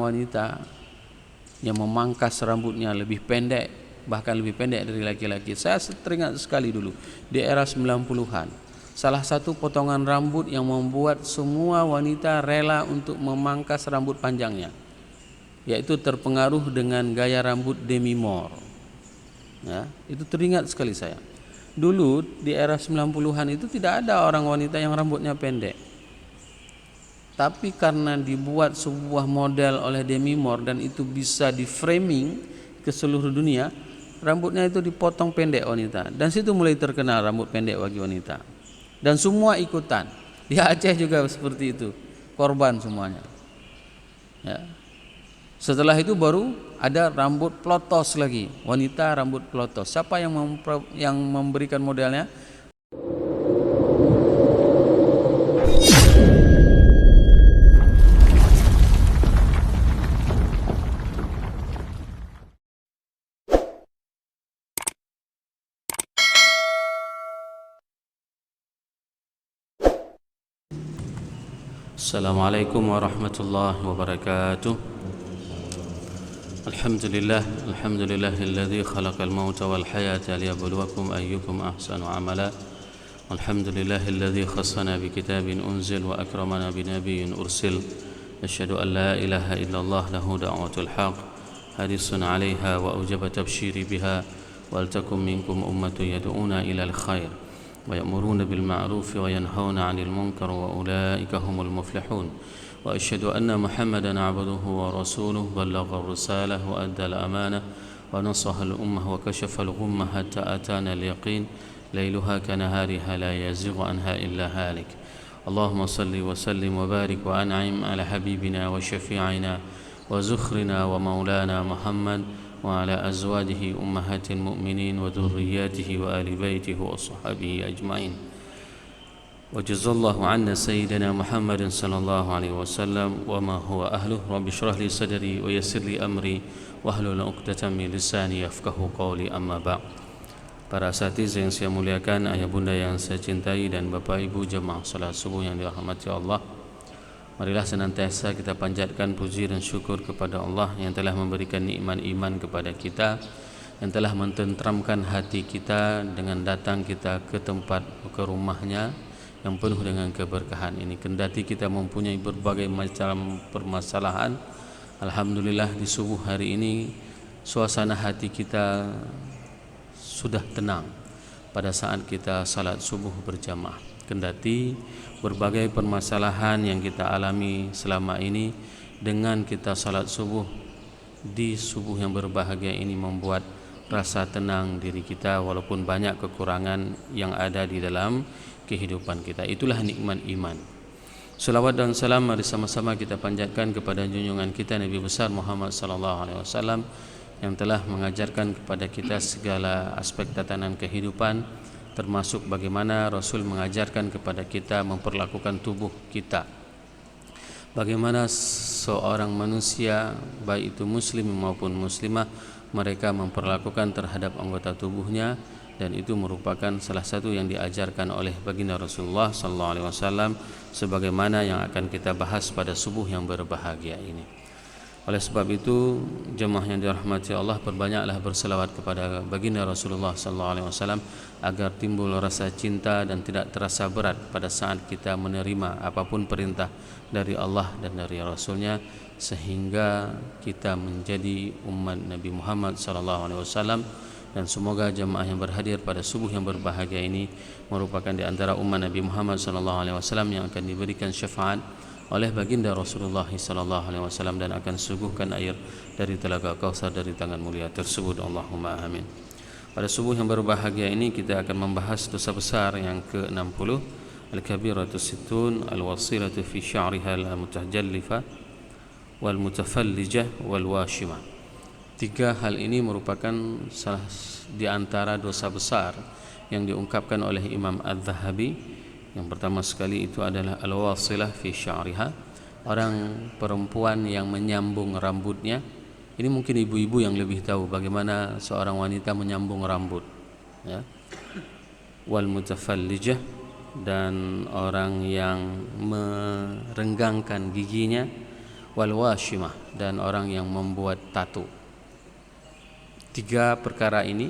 wanita yang memangkas rambutnya lebih pendek, bahkan lebih pendek dari laki-laki. Saya teringat sekali dulu di era 90-an, salah satu potongan rambut yang membuat semua wanita rela untuk memangkas rambut panjangnya, yaitu terpengaruh dengan gaya rambut Demi Moore. Ya, itu teringat sekali saya. Dulu di era 90-an itu tidak ada orang wanita yang rambutnya pendek. Tapi karena dibuat sebuah model oleh Demi Moore dan itu bisa di framing ke seluruh dunia, rambutnya itu dipotong pendek wanita. Dan situ mulai terkenal rambut pendek bagi wanita. Dan semua ikutan. Di Aceh juga seperti itu, korban semuanya. Ya. Setelah itu baru ada rambut plotos lagi, wanita rambut plotos. Siapa yang memberikan modelnya? Assalamualaikum warahmatullahi wabarakatuh. Alhamdulillahilladzi khalaqal mauta wal hayata liyabluwakum ayyukum ahsanu amala. Alhamdulillahilladzi khassana bi kitabin unzil wa akramana bi nabiyyin ursil. Asyhadu an la ilaha illallah lahu da'watul haq hadisun 'alaiha wa ujaba tabsyiri biha wal takum minkum ummatun yad'una ilal khair ويأمرون بالمعروف وينهون عن المنكر وأولئك هم المفلحون وأشهد أن محمدا عبده ورسوله بلغ الرسالة وأدى الأمانة ونصح الأمة وكشف الغمة حتى أتانا اليقين ليلها كنهارها لا يزيغ عنها إلا هالك اللهم صل وسلم وبارك وأنعم على حبيبنا وشفيعنا وزخرنا ومولانا محمد وعلى أزواجه أمهات المؤمنين وذرياته وآل بيته وصحبه أجمعين وجزا الله عنا سيدنا محمد صلى الله عليه وسلم وما هو أهله رب اشرح لي صدري ويسر لي أمري واحلل عقدة من لساني يفقهوا قولي أما بعد. Para asatiz yang saya muliakan, ayah bunda yang saya cintai, dan bapak ibu jemaah salat subuh yang dirahmati Allah, marilah senantiasa kita panjatkan puji dan syukur kepada Allah yang telah memberikan nikmat iman kepada kita, yang telah mententramkan hati kita dengan datang kita ke rumahnya yang penuh dengan keberkahan ini. Kendati kita mempunyai berbagai macam permasalahan, alhamdulillah di subuh hari ini suasana hati kita sudah tenang pada saat kita salat subuh berjamaah. Kendati berbagai permasalahan yang kita alami selama ini, dengan kita salat subuh di subuh yang berbahagia ini membuat rasa tenang diri kita, walaupun banyak kekurangan yang ada di dalam kehidupan kita. Itulah nikmat iman. Salawat dan salam mari sama-sama kita panjatkan kepada junjungan kita Nabi besar Muhammad sallallahu alaihi wasallam yang telah mengajarkan kepada kita segala aspek tatanan kehidupan, termasuk bagaimana Rasul mengajarkan kepada kita memperlakukan tubuh kita, bagaimana seorang manusia baik itu muslim maupun muslimah mereka memperlakukan terhadap anggota tubuhnya, dan itu merupakan salah satu yang diajarkan oleh baginda Rasulullah sallallahu alaihi wasallam sebagaimana yang akan kita bahas pada subuh yang berbahagia ini. Oleh sebab itu, jemaah yang dirahmati Allah, perbanyaklah berselawat kepada baginda Rasulullah sallallahu alaihi wasallam agar timbul rasa cinta dan tidak terasa berat pada saat kita menerima apapun perintah dari Allah dan dari Rasulnya, sehingga kita menjadi umat Nabi Muhammad sallallahu alaihi wasallam. Dan semoga jemaah yang berhadir pada subuh yang berbahagia ini merupakan di antara umat Nabi Muhammad sallallahu alaihi wasallam yang akan diberikan syafaat oleh baginda Rasulullah sallallahu alaihi wasallam dan akan suguhkan air dari telaga Kautsar dari tangan mulia tersebut. Allahumma amin. Pada subuh yang berbahagia ini kita akan membahas dosa besar yang ke-60, al-kabiratu sittun al-wasilatu fi sya'riha al-mutajallifa wal mutafallijah wal washimah. Tiga hal ini merupakan salah di antara dosa besar yang diungkapkan oleh Imam Az-Zahabi. Yang pertama sekali itu adalah al-wasilah fi sya'riha, orang perempuan yang menyambung rambutnya. Ini mungkin ibu-ibu yang lebih tahu bagaimana seorang wanita menyambung rambut, ya. Wal mutafallijah, dan orang yang merenggangkan giginya. wal washimah, dan orang yang membuat tato. 3 perkara ini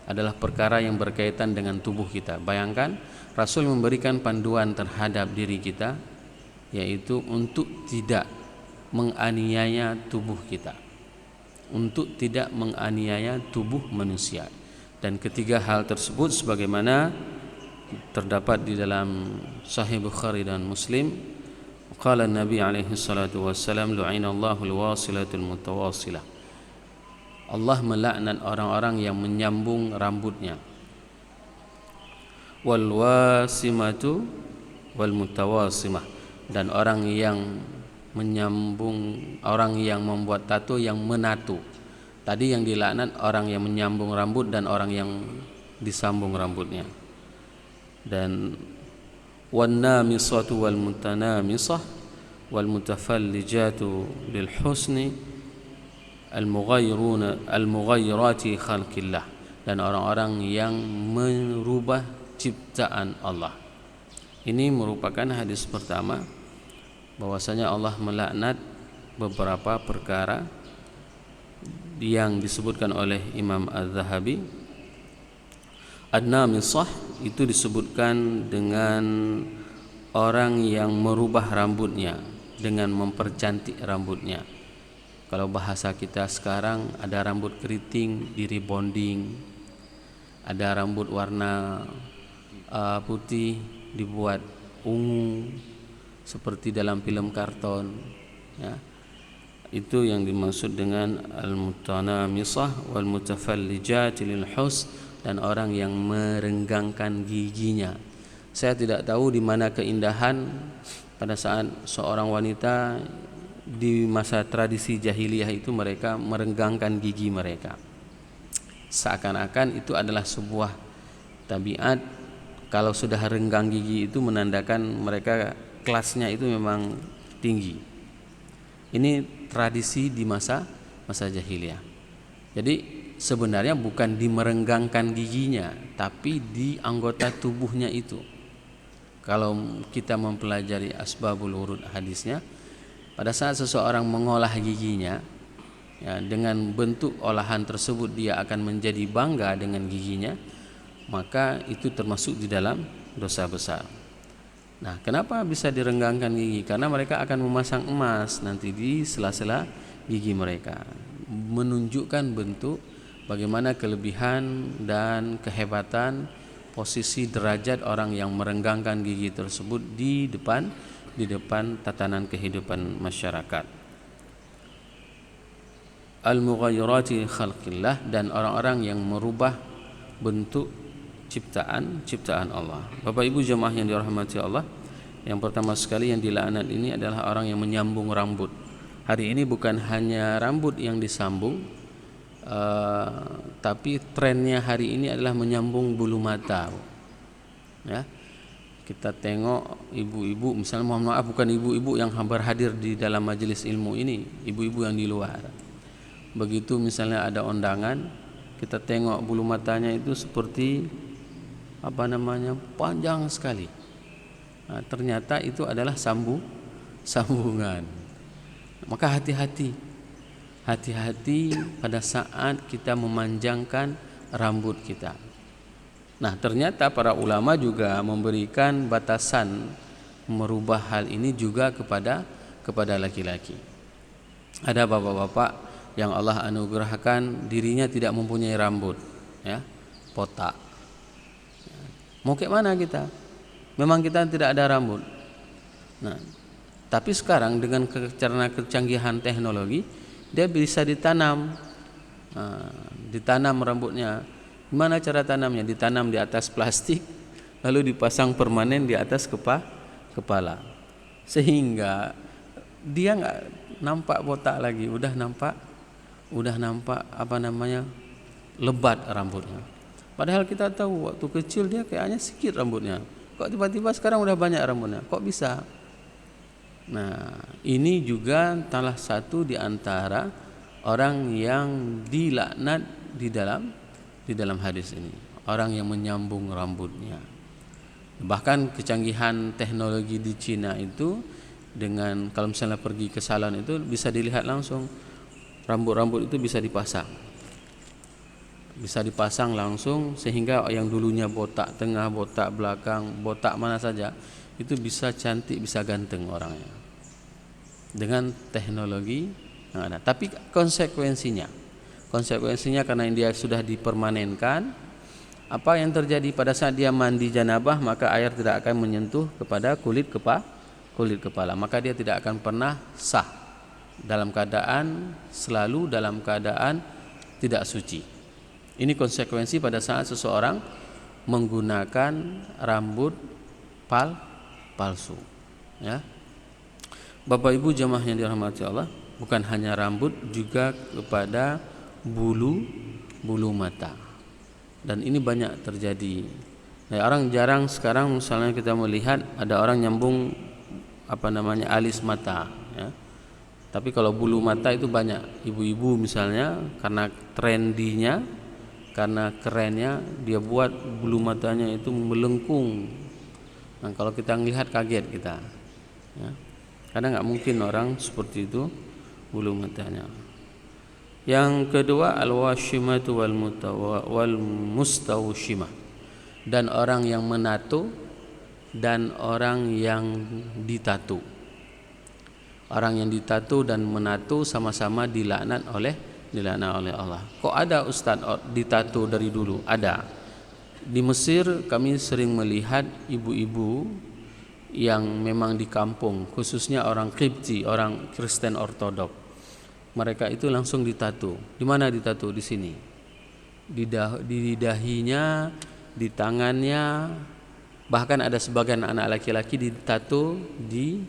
adalah perkara yang berkaitan dengan tubuh kita. Bayangkan Rasul memberikan panduan terhadap diri kita, yaitu untuk tidak menganiaya tubuh kita, untuk tidak menganiaya tubuh manusia. Dan ketiga hal tersebut sebagaimana terdapat di dalam Sahih Bukhari dan Muslim, qala Nabi alaihi salatu wassalam, lu'inallahu alwasilatul mutawasilah, Allah melaknat orang-orang yang menyambung rambutnya, wal wasimatu wal mutawasimah, dan orang yang menyambung, orang yang membuat tato, yang menatu. Tadi yang dilaknat orang yang menyambung rambut dan orang yang disambung rambutnya. Dan wan namisatu wal mutanamisah wal mutafallijatu lil husni al-mughayyirati khalqillah, dan orang-orang yang merubah ciptaan Allah. Ini merupakan hadis pertama bahwasanya Allah melaknat beberapa perkara yang disebutkan oleh Imam Az-Zahabi. An-namisah itu disebutkan dengan orang yang merubah rambutnya dengan mempercantik rambutnya. Kalau bahasa kita sekarang, ada rambut keriting di rebonding, ada rambut warna putih dibuat ungu seperti dalam film karton, ya. Itu yang dimaksud dengan al-mutanamisah wal mutafallijat lil hus, dan orang yang merenggangkan giginya. Saya tidak tahu di mana keindahan pada saat seorang wanita di masa tradisi jahiliyah itu mereka merenggangkan gigi mereka. Seakan-akan itu adalah sebuah tabiat. Kalau sudah renggang gigi itu menandakan mereka kelasnya itu memang tinggi. Ini tradisi di masa jahiliyah. Jadi sebenarnya bukan di merenggangkan giginya, tapi di anggota tubuhnya itu. Kalau kita mempelajari asbabul wurud hadisnya, pada saat seseorang mengolah giginya, ya, dengan bentuk olahan tersebut dia akan menjadi bangga dengan giginya, maka itu termasuk di dalam dosa besar. Nah, kenapa bisa direnggangkan gigi? Karena mereka akan memasang emas nanti di sela-sela gigi mereka, menunjukkan bentuk bagaimana kelebihan dan kehebatan posisi derajat orang yang merenggangkan gigi tersebut di depan tatanan kehidupan masyarakat. Al-mughayyirati khalqillah, dan orang-orang yang merubah bentuk ciptaan Allah. Bapak Ibu jemaah yang dirahmati Allah, yang pertama sekali yang dilaknat ini adalah orang yang menyambung rambut. Hari ini bukan hanya rambut yang disambung, tapi trennya hari ini adalah menyambung bulu mata, ya. Kita tengok ibu-ibu, misalnya mohon maaf bukan ibu-ibu yang berhadir di dalam majelis ilmu ini, ibu-ibu yang di luar. Begitu misalnya ada undangan, kita tengok bulu matanya itu seperti panjang sekali. Nah, ternyata itu adalah sambungan. Maka hati-hati pada saat kita memanjangkan rambut kita. Nah, ternyata para ulama juga memberikan batasan merubah hal ini juga kepada laki-laki. Ada bapak-bapak yang Allah anugerahkan dirinya tidak mempunyai rambut, ya, botak. Mau ke mana kita? Memang kita tidak ada rambut. Nah, tapi sekarang dengan karena kecanggihan teknologi, dia bisa ditanam. Ditanam rambutnya. Gimana cara tanamnya? Ditanam di atas plastik, lalu dipasang permanen di atas kepala, sehingga dia nggak nampak botak lagi, udah nampak lebat rambutnya. Padahal kita tahu waktu kecil dia kayaknya sedikit rambutnya, kok tiba-tiba sekarang udah banyak rambutnya, kok bisa? Nah, ini juga salah satu di antara orang yang dilaknat di dalam hadis ini, orang yang menyambung rambutnya. Bahkan kecanggihan teknologi di Cina itu dengan kalau misalnya pergi ke salon itu bisa dilihat langsung rambut-rambut itu bisa dipasang langsung, sehingga yang dulunya botak tengah, botak belakang, botak mana saja itu bisa cantik, bisa ganteng orangnya dengan teknologi yang ada. Tapi konsekuensinya karena dia sudah dipermanenkan, apa yang terjadi pada saat dia mandi janabah, maka air tidak akan menyentuh kepada kulit kepala, maka dia tidak akan pernah sah, selalu dalam keadaan tidak suci. Ini konsekuensi pada saat seseorang menggunakan rambut palsu, ya. Bapak Ibu jamaah yang dirahmati Allah, bukan hanya rambut, juga kepada bulu mata. Dan ini banyak terjadi. Nah, orang jarang sekarang misalnya kita melihat ada orang nyambung alis mata, ya. Tapi kalau bulu mata itu banyak. Ibu-ibu misalnya karena trendinya, karena kerennya, dia buat bulu matanya itu melengkung. Nah, kalau kita melihat kaget kita, ya. Karena nggak mungkin orang seperti itu bulu matanya. Yang kedua, al-washimatu wal mustawshimah, dan orang yang menato dan orang yang ditato. Orang yang ditato dan menato sama-sama dilaknat oleh Allah. Kok ada ustaz ditato dari dulu? Ada. Di Mesir kami sering melihat ibu-ibu yang memang di kampung, khususnya orang Qibti, orang Kristen Ortodok. Mereka itu langsung ditato. Di mana ditato? Di sini. Di dahinya, di tangannya, bahkan ada sebagian anak laki-laki ditato di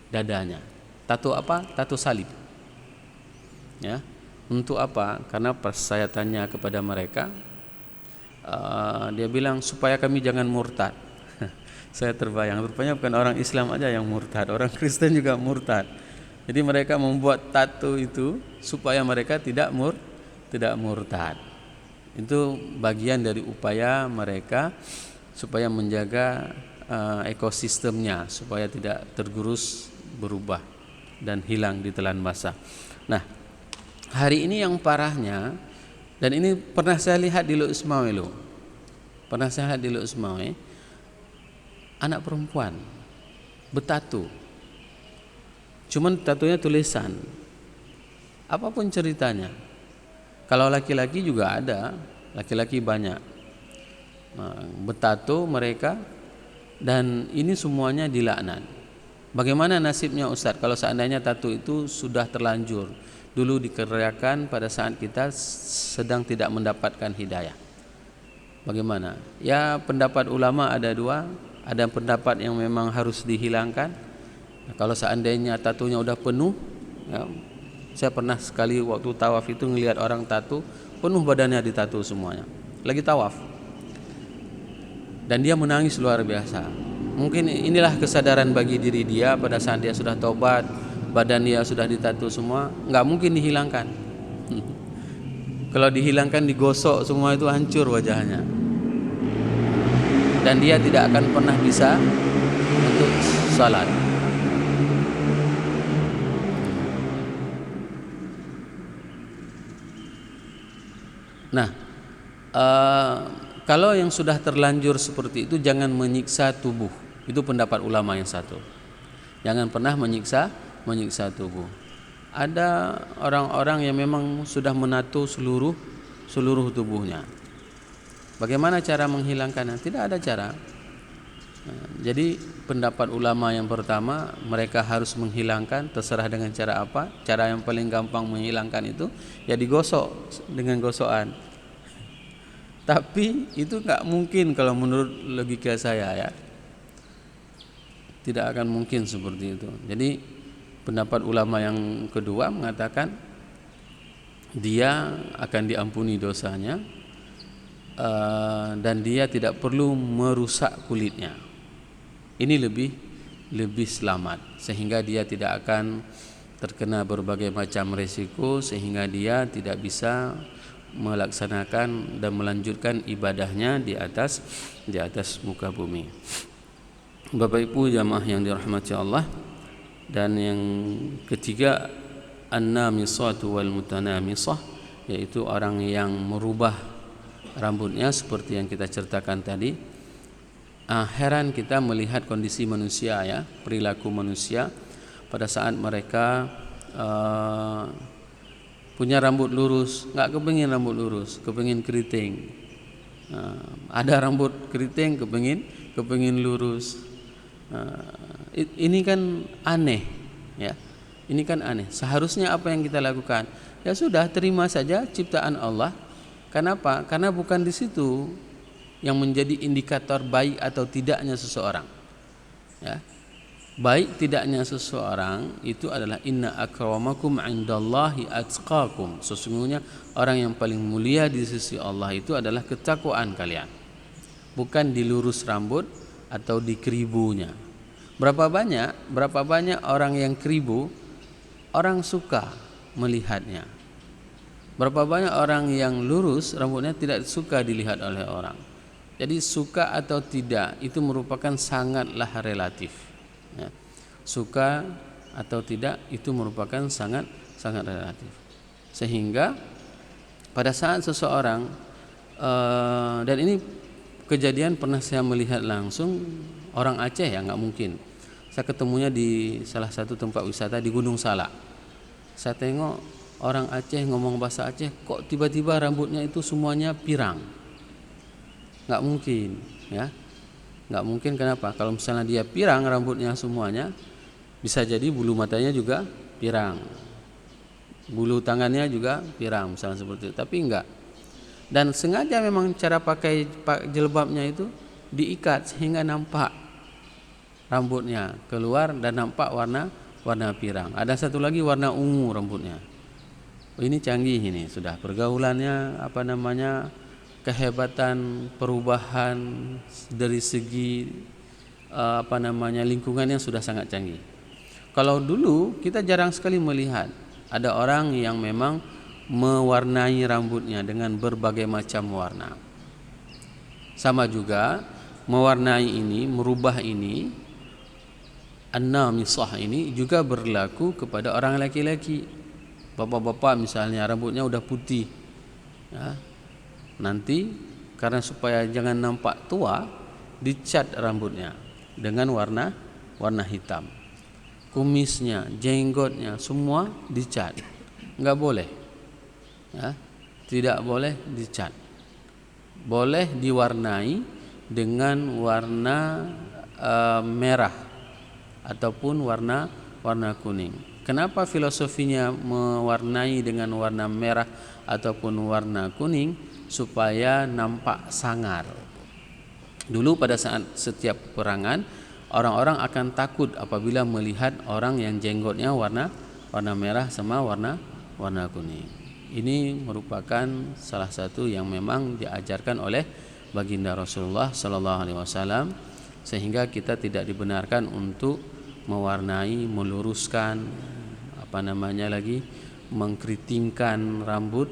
dadanya. Tato apa? Tato salib. Ya. Untuk apa? Karena pas saya tanya kepada mereka, dia bilang supaya kami jangan murtad. Saya terbayang, rupanya bukan orang Islam aja yang murtad, orang Kristen juga murtad. Jadi mereka membuat tato itu supaya mereka tidak murtad. Itu bagian dari upaya mereka supaya menjaga ekosistemnya, supaya tidak tergerus, berubah dan hilang ditelan basah. Nah, hari ini yang parahnya, dan ini pernah saya lihat di Luk Ismawi, anak perempuan bertato, cuman tatonya tulisan, apapun ceritanya. Kalau laki-laki juga ada, laki-laki banyak bertato mereka, dan ini semuanya dilaknat. Bagaimana nasibnya Ustaz kalau seandainya tato itu sudah terlanjur? Dulu dikerjakan pada saat kita sedang tidak mendapatkan hidayah. Bagaimana? Ya, pendapat ulama ada dua. Ada pendapat yang memang harus dihilangkan. Nah, kalau seandainya tatonya udah penuh, ya, saya pernah sekali waktu tawaf itu ngelihat orang tato penuh badannya ditato semuanya, lagi tawaf, dan dia menangis luar biasa. Mungkin inilah kesadaran bagi diri dia pada saat dia sudah taubat, badan dia sudah ditato semua, nggak mungkin dihilangkan. Kalau dihilangkan, digosok semua itu hancur wajahnya, dan dia tidak akan pernah bisa untuk salat. Nah, kalau yang sudah terlanjur seperti itu jangan menyiksa tubuh. Itu pendapat ulama yang satu. Jangan pernah menyiksa tubuh. Ada orang-orang yang memang sudah menato seluruh tubuhnya. Bagaimana cara menghilangkannya? Tidak ada cara. Jadi pendapat ulama yang pertama, mereka harus menghilangkan, terserah dengan cara apa. Cara yang paling gampang menghilangkan itu ya digosok dengan gosokan. Tapi itu nggak mungkin kalau menurut logika saya, ya. Tidak akan mungkin seperti itu. Jadi pendapat ulama yang kedua mengatakan dia akan diampuni dosanya, dan dia tidak perlu merusak kulitnya. Ini lebih selamat, sehingga dia tidak akan terkena berbagai macam resiko, sehingga dia tidak bisa melaksanakan dan melanjutkan ibadahnya di atas muka bumi. Bapak Ibu jamaah yang dirahmati Allah, Dan yang ketiga, an-namisatu wal mutanamisah, yaitu orang yang merubah rambutnya seperti yang kita ceritakan tadi. Heran kita melihat kondisi manusia, ya, perilaku manusia pada saat mereka punya rambut lurus, nggak kepengin rambut lurus, kepengin keriting. Ada rambut keriting, kepengin lurus. Ini kan aneh, ya. Ini kan aneh. Seharusnya apa yang kita lakukan? Ya sudah, terima saja ciptaan Allah. Kenapa? Karena bukan di situ yang menjadi indikator baik atau tidaknya seseorang. Ya. Baik tidaknya seseorang itu adalah inna akramakum indallahi atqakum. Sesungguhnya orang yang paling mulia di sisi Allah itu adalah ketakwaan kalian. Bukan dilurus rambut atau dikeribunya. Berapa banyak orang yang keribu, orang suka melihatnya. Berapa banyak orang yang lurus rambutnya tidak suka dilihat oleh orang. Jadi suka atau tidak itu merupakan sangatlah relatif, ya. Suka atau tidak itu merupakan sangat relatif. Sehingga pada saat seseorang dan ini kejadian pernah saya melihat langsung, orang Aceh, ya, nggak mungkin. Saya ketemunya di salah satu tempat wisata di Gunung Salak. Saya tengok orang Aceh ngomong bahasa Aceh, kok tiba-tiba rambutnya itu semuanya pirang. Nggak mungkin, ya. Nggak mungkin. Kenapa? Kalau misalnya dia pirang rambutnya semuanya, bisa jadi bulu matanya juga pirang, bulu tangannya juga pirang, misalnya seperti itu. Tapi enggak. Dan sengaja memang cara pakai jilbabnya itu diikat sehingga nampak rambutnya keluar dan nampak warna pirang. Ada satu lagi warna ungu rambutnya. Ini canggih, ini sudah pergaulannya, kehebatan perubahan dari segi lingkungannya sudah sangat canggih. Kalau dulu kita jarang sekali melihat ada orang yang memang mewarnai rambutnya dengan berbagai macam warna. Sama juga mewarnai ini, merubah ini, an-namisah ini juga berlaku kepada orang laki-laki. Bapak-bapak misalnya rambutnya udah putih, ya. Nanti karena supaya jangan nampak tua, dicat rambutnya dengan warna hitam. Kumisnya, jenggotnya semua dicat. Enggak boleh. Ya, tidak boleh dicat. Boleh diwarnai dengan warna merah ataupun warna kuning. Kenapa filosofinya mewarnai dengan warna merah ataupun warna kuning? Supaya nampak sangar. Dulu pada saat setiap peperangan, orang-orang akan takut apabila melihat orang yang jenggotnya warna merah sama warna kuning. Ini merupakan salah satu yang memang diajarkan oleh baginda Rasulullah sallallahu alaihi wasallam, sehingga kita tidak dibenarkan untuk mewarnai, meluruskan, mengkeritingkan rambut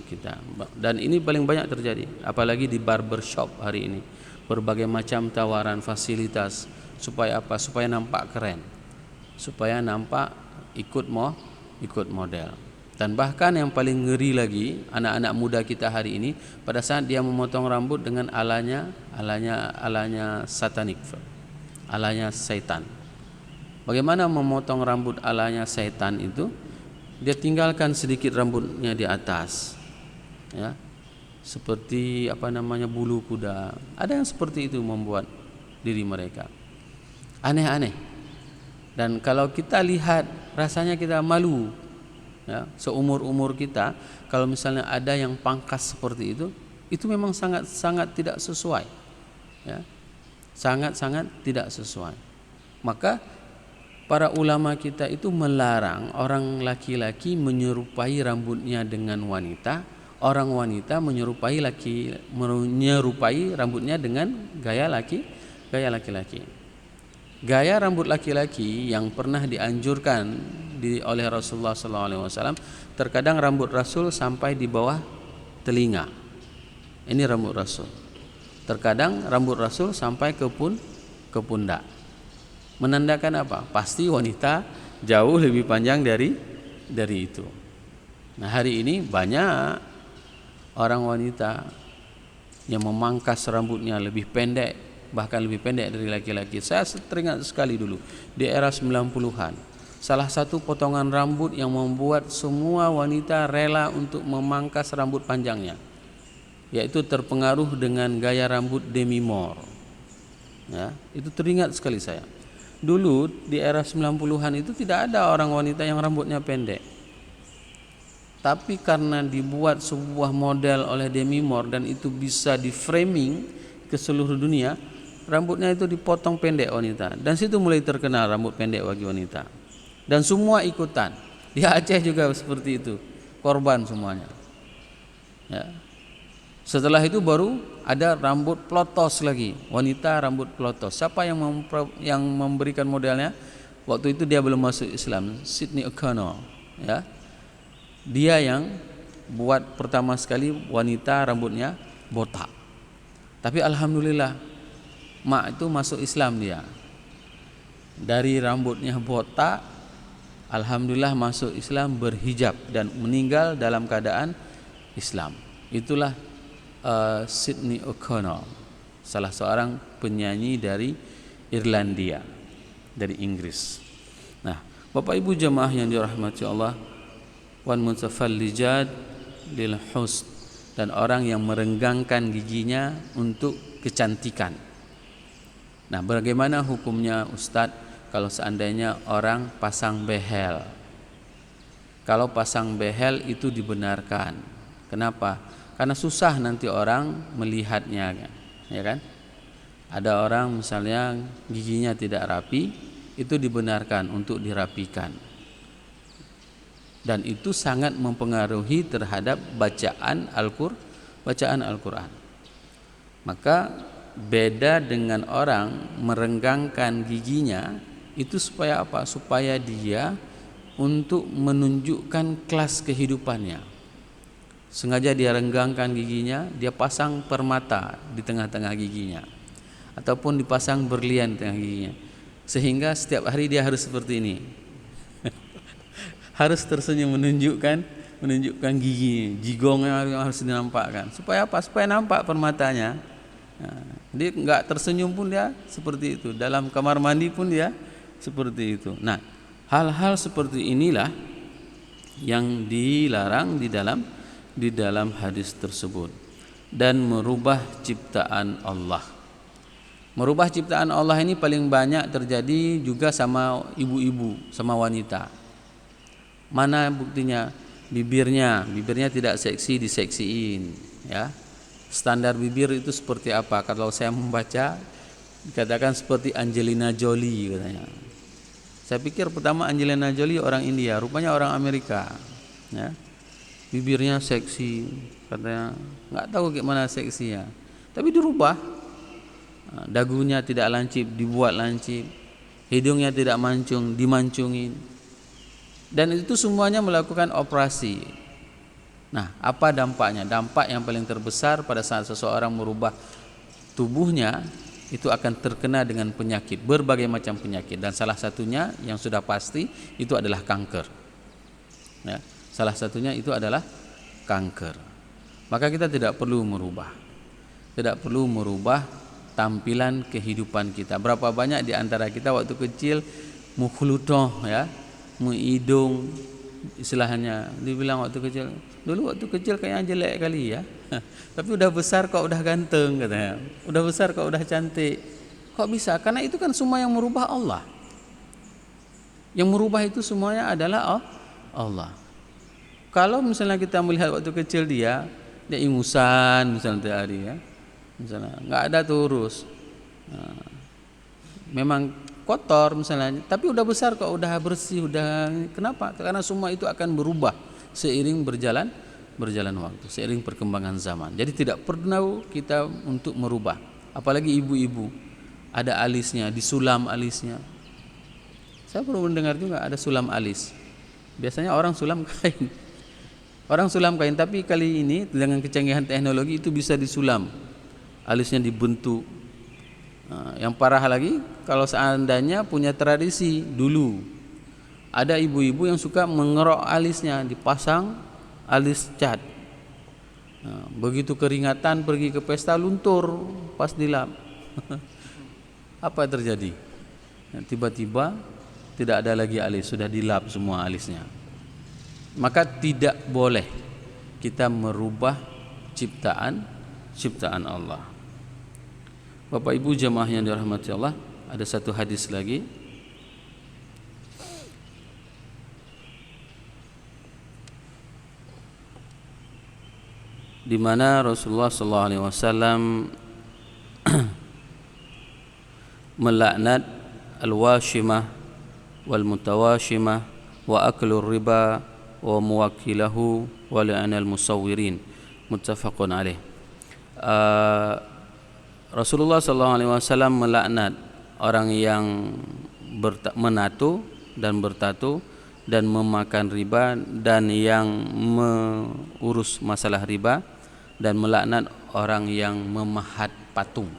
kita. Dan ini paling banyak terjadi, apalagi di barbershop hari ini. Berbagai macam tawaran fasilitas supaya apa? Supaya nampak keren, supaya nampak ikut model. Dan bahkan yang paling ngeri lagi, anak-anak muda kita hari ini pada saat dia memotong rambut dengan alanya satanik, alanya setan. Bagaimana memotong rambut alanya setan itu? Dia tinggalkan sedikit rambutnya di atas, ya, seperti bulu kuda. Ada yang seperti itu membuat diri mereka aneh-aneh. Dan kalau kita lihat, rasanya kita malu, ya, seumur kita. Kalau misalnya ada yang pangkas seperti itu memang sangat tidak sesuai, ya, sangat tidak sesuai. Maka para ulama kita itu melarang orang laki-laki menyerupai rambutnya dengan wanita, orang wanita menyerupai rambutnya dengan gaya laki-laki. Gaya rambut laki-laki yang pernah dianjurkan oleh Rasulullah SAW, terkadang rambut Rasul sampai di bawah telinga. Ini rambut Rasul. Terkadang rambut Rasul sampai ke pundak. menandakan apa? Pasti wanita jauh lebih panjang dari itu. Nah, hari ini banyak orang wanita yang memangkas rambutnya lebih pendek, bahkan lebih pendek dari laki-laki. Saya teringat sekali dulu di era 90-an. Salah satu potongan rambut yang membuat semua wanita rela untuk memangkas rambut panjangnya, yaitu terpengaruh dengan gaya rambut Demi Moore. Ya, itu teringat sekali saya. Dulu di era 90-an itu tidak ada orang wanita yang rambutnya pendek. Tapi karena dibuat sebuah model oleh Demi Moore dan itu bisa di framing ke seluruh dunia, rambutnya itu dipotong pendek wanita. Dan situ mulai terkenal rambut pendek bagi wanita. Dan semua ikutan. Di Aceh juga seperti itu, korban semuanya. Ya. Setelah itu baru ada rambut plotos lagi, wanita rambut plotos. Siapa yang memberikan modelnya? Waktu itu dia belum masuk Islam, Sydney O'Connor. Ya. Dia yang buat pertama sekali wanita rambutnya botak. Tapi alhamdulillah mak itu masuk Islam dia. Dari rambutnya botak, alhamdulillah masuk Islam, berhijab dan meninggal dalam keadaan Islam. Itulah Sydney O'Connor, salah seorang penyanyi dari Irlandia, dari Inggris. Nah, Bapak Ibu jemaah yang dirahmati Allah, wan mutafallijat lil husn, dan orang yang merenggangkan giginya untuk kecantikan. Nah, bagaimana hukumnya Ustadz kalau seandainya orang pasang behel? Kalau pasang behel itu dibenarkan. Kenapa? Karena susah nanti orang melihatnya, ya kan? Ada orang misalnya giginya tidak rapi, itu dibenarkan untuk dirapikan. Dan itu sangat mempengaruhi terhadap bacaan Al-Quran. Maka beda dengan orang merenggangkan giginya itu supaya apa? Supaya dia untuk menunjukkan kelas kehidupannya. Sengaja dia renggangkan giginya, dia pasang permata di tengah-tengah giginya, ataupun dipasang berlian di tengah giginya, sehingga setiap hari dia harus seperti ini. Harus tersenyum menunjukkan gigi, jigongnya harus dinampakkan. Supaya apa? Supaya nampak permatanya. Nah, dia enggak tersenyum pun dia seperti itu. Dalam kamar mandi pun dia seperti itu. Nah, hal-hal seperti inilah yang dilarang di dalam hadis tersebut, dan merubah ciptaan Allah. Merubah ciptaan Allah ini paling banyak terjadi juga sama ibu-ibu, sama wanita. Mana buktinya? Bibirnya tidak seksi, diseksiin, ya. Standar bibir itu seperti apa? Kalau saya membaca dikatakan seperti Angelina Jolie katanya. Saya pikir pertama Angelina Jolie orang India, rupanya orang Amerika, ya. Bibirnya seksi katanya, nggak tahu gimana seksinya. Tapi dirubah. Dagunya tidak lancip, dibuat lancip. Hidungnya tidak mancung, dimancungin. Dan itu semuanya melakukan operasi. Nah, apa dampaknya? Dampak yang paling terbesar pada saat seseorang merubah tubuhnya itu akan terkena dengan penyakit, berbagai macam penyakit, dan salah satunya yang sudah pasti itu adalah kanker. Ya, salah satunya itu adalah kanker. Maka kita tidak perlu merubah tampilan kehidupan kita. Berapa banyak di antara kita waktu kecil mukhlutoh, ya, hidung istilahnya, dibilang waktu kecil, dulu waktu kecil kayaknya jelek kali ya, tapi udah besar kok udah ganteng katanya, udah besar kok udah cantik. Kok bisa? Karena itu kan semua yang merubah Allah. Yang merubah itu semuanya adalah Allah. Kalau misalnya kita melihat waktu kecil dia ingusan misalnya tiap hari, ya, misalnya nggak ada turus, nah, memang kotor misalnya, tapi udah besar kok udah bersih, udah. Kenapa? Karena semua itu akan berubah seiring berjalan waktu, seiring perkembangan zaman. Jadi tidak perlu kita untuk merubah. Apalagi ibu-ibu, ada alisnya, disulam alisnya. Saya perlu mendengar juga ada sulam alis. Biasanya orang sulam kain. Tapi kali ini dengan kecanggihan teknologi itu bisa disulam. Alisnya dibentuk. Yang parah lagi kalau seandainya punya tradisi dulu, ada ibu-ibu yang suka mengerok alisnya, dipasang alis cat. Begitu keringatan pergi ke pesta luntur pas dilap. Apa yang terjadi? Tiba-tiba tidak ada lagi alis, sudah dilap semua alisnya. Maka tidak boleh kita merubah ciptaan Allah. Bapak Ibu jamaah yang dirahmati Allah, ada satu hadis lagi di mana Rasulullah sallallahu alaihi wasallam melaknat al-washimah wal mutawashimah wa aklu riba wa muwakkilahu wa la'ana al-musawwirin, muttafaqun alaih. Rasulullah SAW melaknat orang yang menato dan bertato dan memakan riba dan yang mengurus masalah riba, dan melaknat orang yang memahat patung.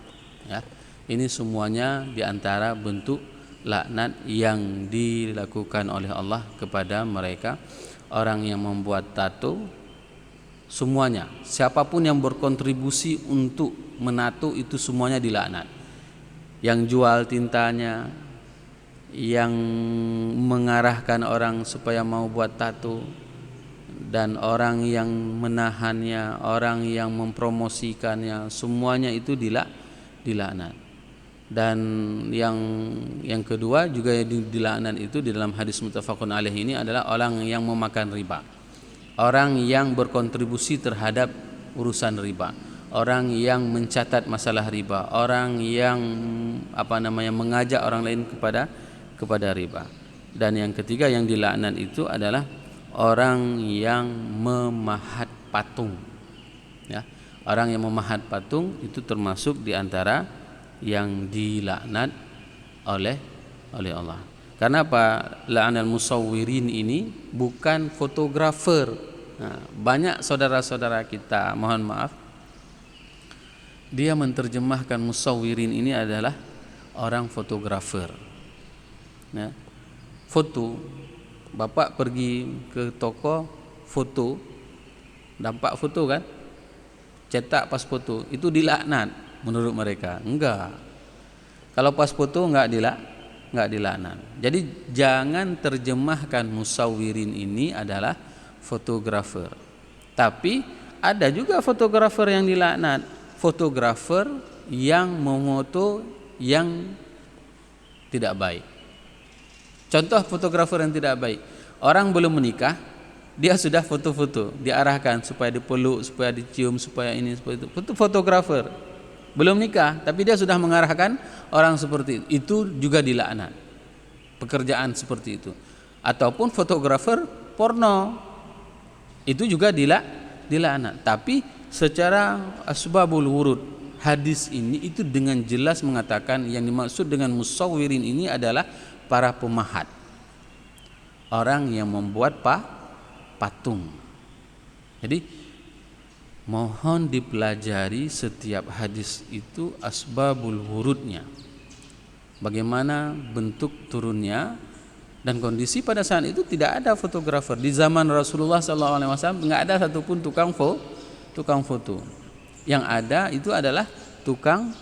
Ya, ini semuanya diantara bentuk laknat yang dilakukan oleh Allah kepada mereka. Orang yang membuat tato, semuanya, siapapun yang berkontribusi untuk menato itu semuanya dilaknat. Yang jual tintanya, yang mengarahkan orang supaya mau buat tato, dan orang yang menahannya, orang yang mempromosikannya, semuanya itu dilaknat. Dan yang kedua juga dilaknat itu di dalam hadis muttafaqun alaih ini adalah orang yang memakan riba, orang yang berkontribusi terhadap urusan riba, orang yang mencatat masalah riba, orang yang mengajak orang lain kepada riba. Dan yang ketiga yang dilaknat itu adalah orang yang memahat patung. Ya, orang yang memahat patung itu termasuk di antara yang dilaknat oleh Allah. Karena apa? La'anal musawwirin ini bukan fotografer. Banyak saudara-saudara kita, mohon maaf, dia menerjemahkan musawwirin ini adalah orang fotografer. Nah, foto, bapak pergi ke toko foto, nampak foto kan, cetak pas foto, itu dilaknat menurut mereka. Enggak, kalau pas foto enggak dilaknat. Jadi jangan terjemahkan musawwirin ini adalah fotografer. Tapi ada juga fotografer yang dilaknat, fotografer yang memoto yang tidak baik. Contoh fotografer yang tidak baik, orang belum menikah, dia sudah foto-foto, diarahkan supaya dipeluk, supaya dicium, supaya ini, supaya itu. Fotografer belum nikah, tapi dia sudah mengarahkan orang seperti itu. Itu juga dilaknat, pekerjaan seperti itu. Ataupun fotografer porno, itu juga dilaknat. Tapi secara asbabul wurud, hadis ini itu dengan jelas mengatakan yang dimaksud dengan musawwirin ini adalah para pemahat, orang yang membuat patung. Jadi mohon dipelajari setiap hadis itu asbabul wurudnya, bagaimana bentuk turunnya dan kondisi pada saat itu. Tidak ada fotografer di zaman Rasulullah SAW, nggak ada satupun tukang foto. Yang ada itu adalah tukang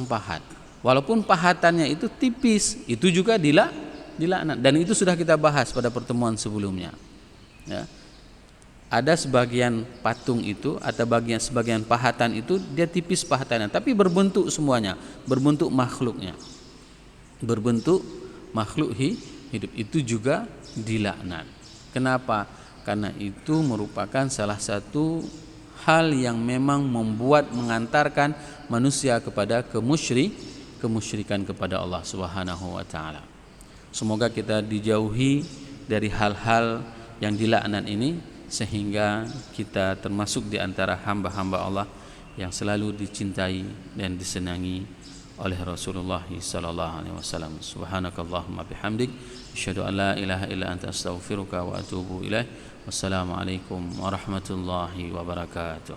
pahat. Walaupun pahatannya itu tipis, itu juga dilaknat. Dan itu sudah kita bahas pada pertemuan sebelumnya. Ya. Ada sebagian patung itu atau sebagian pahatan itu dia tipis pahatannya, tapi berbentuk semuanya, berbentuk makhluknya, berbentuk makhluk hidup, itu juga dilaknat. Kenapa? Karena itu merupakan salah satu hal yang memang mengantarkan manusia kepada kemusyrikan kepada Allah Subhanahu wa taala. Semoga kita dijauhi dari hal-hal yang dilaknat ini, sehingga kita termasuk di antara hamba-hamba Allah yang selalu dicintai dan disenangi oleh Rasulullah sallallahu alaihi wasallam. Subhanakallahumma bihamdik, asyhadu an la ilaha illa anta astaghfiruka wa atubu ilaik. Wassalamualaikum warahmatullahi wabarakatuh.